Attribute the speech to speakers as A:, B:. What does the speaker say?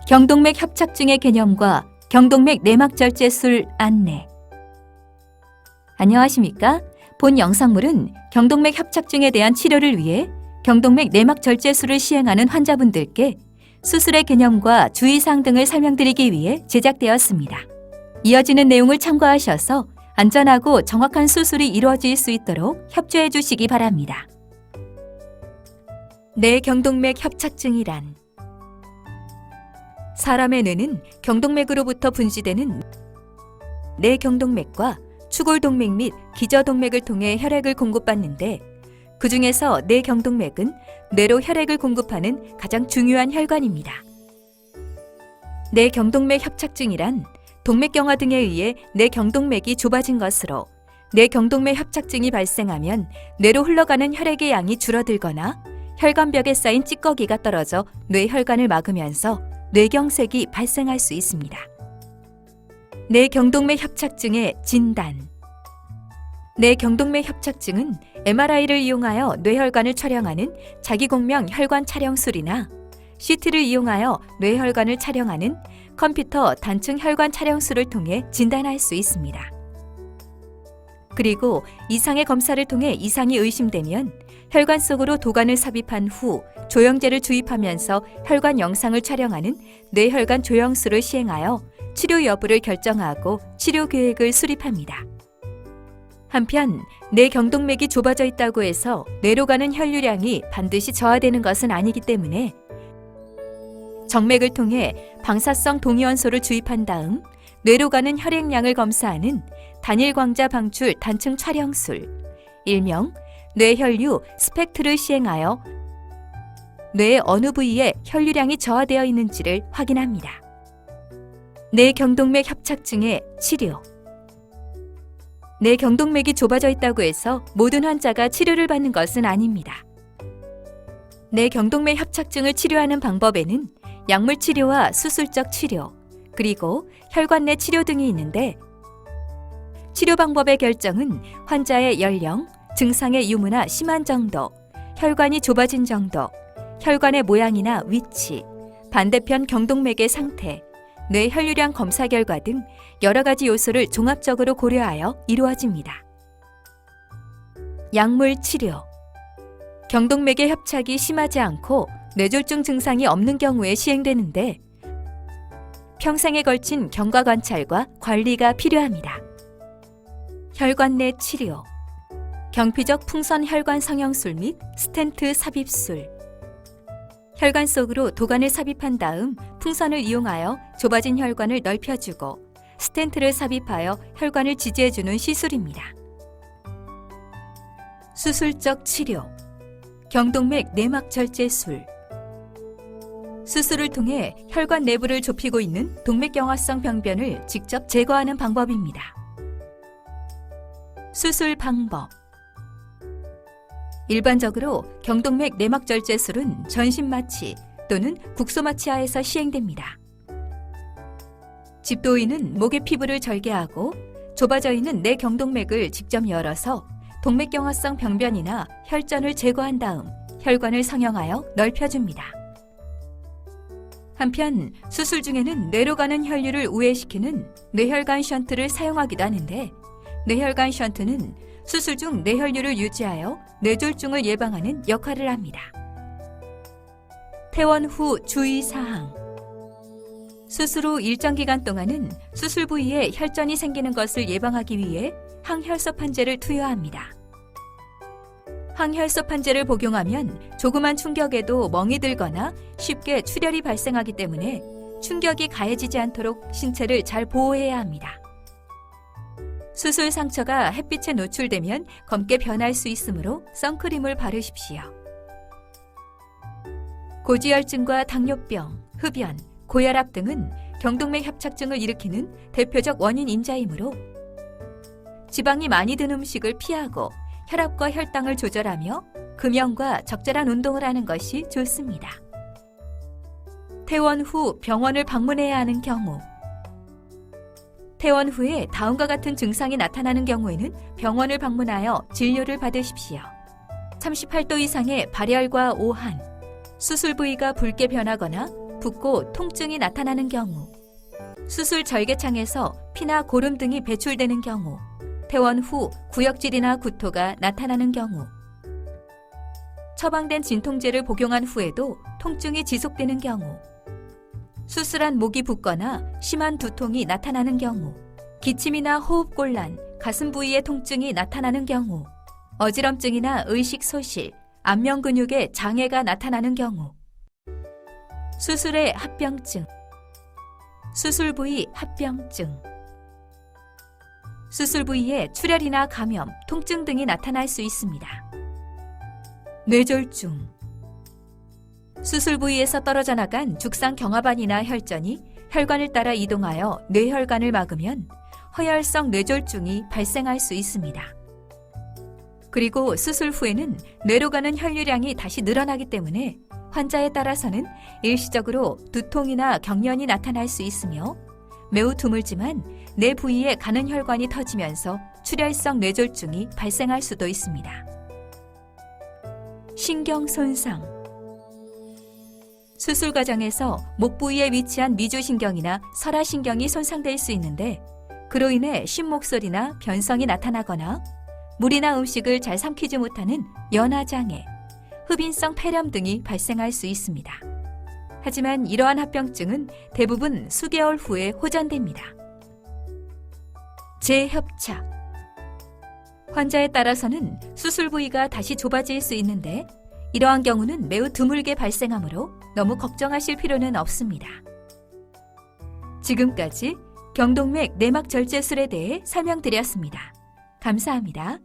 A: 경동맥 협착증의 개념과 경동맥 내막절제술 안내. 안녕하십니까? 본 영상물은 경동맥 협착증에 대한 치료를 위해 경동맥 내막절제술을 시행하는 환자분들께 수술의 개념과 주의사항 등을 설명드리기 위해 제작되었습니다. 이어지는 내용을 참고하셔서 안전하고 정확한 수술이 이루어질 수 있도록 협조해 주시기 바랍니다. 뇌경동맥 협착증이란 사람의 뇌는 경동맥으로부터 분지되는 뇌경동맥과 추골동맥 및 기저동맥을 통해 혈액을 공급받는데 그 중에서 뇌경동맥은 뇌로 혈액을 공급하는 가장 중요한 혈관입니다. 뇌경동맥 협착증이란 동맥경화 등에 의해 뇌경동맥이 좁아진 것으로 뇌경동맥 협착증이 발생하면 뇌로 흘러가는 혈액의 양이 줄어들거나 혈관벽에 쌓인 찌꺼기가 떨어져 뇌혈관을 막으면서 뇌경색이 발생할 수 있습니다. 뇌경동맥 협착증의 진단. 뇌경동맥 협착증은 MRI를 이용하여 뇌혈관을 촬영하는 자기공명 혈관 촬영술이나 CT를 이용하여 뇌혈관을 촬영하는 컴퓨터 단층 혈관 촬영술을 통해 진단할 수 있습니다. 그리고 이상의 검사를 통해 이상이 의심되면 혈관 속으로 도관을 삽입한 후 조영제를 주입하면서 혈관 영상을 촬영하는 뇌혈관 조영술을 시행하여 치료 여부를 결정하고 치료 계획을 수립합니다. 한편 뇌경동맥이 좁아져 있다고 해서 뇌로 가는 혈류량이 반드시 저하되는 것은 아니기 때문에 정맥을 통해 방사성 동위원소를 주입한 다음 뇌로 가는 혈액량을 검사하는 단일광자 방출 단층 촬영술, 일명 뇌혈류 스펙트를 시행하여 뇌의 어느 부위에 혈류량이 저하되어 있는지를 확인합니다. 뇌경동맥 협착증의 치료. 뇌경동맥이 좁아져 있다고 해서 모든 환자가 치료를 받는 것은 아닙니다. 뇌경동맥 협착증을 치료하는 방법에는 약물 치료와 수술적 치료, 그리고 혈관 내 치료 등이 있는데 치료 방법의 결정은 환자의 연령, 증상의 유무나 심한 정도, 혈관이 좁아진 정도, 혈관의 모양이나 위치, 반대편 경동맥의 상태, 뇌 혈류량 검사 결과 등 여러 가지 요소를 종합적으로 고려하여 이루어집니다. 약물 치료. 경동맥의 협착이 심하지 않고 뇌졸중 증상이 없는 경우에 시행되는데 평생에 걸친 경과 관찰과 관리가 필요합니다. 혈관 내 치료. 경피적 풍선 혈관 성형술 및 스텐트 삽입술. 혈관 속으로 도관을 삽입한 다음 풍선을 이용하여 좁아진 혈관을 넓혀주고 스텐트를 삽입하여 혈관을 지지해주는 시술입니다. 수술적 치료. 경동맥 내막절제술. 수술을 통해 혈관 내부를 좁히고 있는 동맥경화성 병변을 직접 제거하는 방법입니다. 수술 방법. 일반적으로 경동맥 내막절제술은 전신마취 또는 국소마취하에서 시행됩니다. 집도의는 목의 피부를 절개하고 좁아져 있는 뇌경동맥을 직접 열어서 동맥경화성 병변이나 혈전을 제거한 다음 혈관을 성형하여 넓혀줍니다. 한편 수술 중에는 뇌로 가는 혈류를 우회시키는 뇌혈관 션트를 사용하기도 하는데 뇌혈관 션트는 수술 중 뇌혈류를 유지하여 뇌졸중을 예방하는 역할을 합니다. 퇴원 후 주의사항. 수술 후 일정 기간 동안은 수술 부위에 혈전이 생기는 것을 예방하기 위해 항혈소판제를 투여합니다. 항혈소판제를 복용하면 조그만 충격에도 멍이 들거나 쉽게 출혈이 발생하기 때문에 충격이 가해지지 않도록 신체를 잘 보호해야 합니다. 수술 상처가 햇빛에 노출되면 검게 변할 수 있으므로 선크림을 바르십시오. 고지혈증과 당뇨병, 흡연, 고혈압 등은 경동맥 협착증을 일으키는 대표적 원인 인자이므로 지방이 많이 든 음식을 피하고 혈압과 혈당을 조절하며 금연과 적절한 운동을 하는 것이 좋습니다. 퇴원 후 병원을 방문해야 하는 경우. 퇴원 후에 다음과 같은 증상이 나타나는 경우에는 병원을 방문하여 진료를 받으십시오. 38도 이상의 발열과 오한, 수술 부위가 붉게 변하거나 붓고 통증이 나타나는 경우, 수술 절개창에서 피나 고름 등이 배출되는 경우, 퇴원 후 구역질이나 구토가 나타나는 경우, 처방된 진통제를 복용한 후에도 통증이 지속되는 경우, 수술한 목이 붓거나 심한 두통이 나타나는 경우, 기침이나 호흡곤란, 가슴 부위의 통증이 나타나는 경우, 어지럼증이나 의식 소실, 안면 근육에 장애가 나타나는 경우, 수술의 합병증, 수술 부위 합병증, 수술 부위에 출혈이나 감염, 통증 등이 나타날 수 있습니다. 뇌졸중, 수술 부위에서 떨어져 나간 죽상 경화반이나 혈전이 혈관을 따라 이동하여 뇌혈관을 막으면 허혈성 뇌졸중이 발생할 수 있습니다. 그리고 수술 후에는 뇌로 가는 혈류량이 다시 늘어나기 때문에 환자에 따라서는 일시적으로 두통이나 경련이 나타날 수 있으며 매우 드물지만 뇌 부위에 가는 혈관이 터지면서 출혈성 뇌졸중이 발생할 수도 있습니다. 신경 손상, 수술 과정에서 목 부위에 위치한 미주신경이나 설화신경이 손상될 수 있는데 그로 인해 쉰목소리나 변성이 나타나거나 물이나 음식을 잘 삼키지 못하는 연화장애, 흡인성 폐렴 등이 발생할 수 있습니다. 하지만 이러한 합병증은 대부분 수개월 후에 호전됩니다. 재협착, 환자에 따라서는 수술 부위가 다시 좁아질 수 있는데 이러한 경우는 매우 드물게 발생하므로 너무 걱정하실 필요는 없습니다. 지금까지 경동맥 내막절제술에 대해 설명드렸습니다. 감사합니다.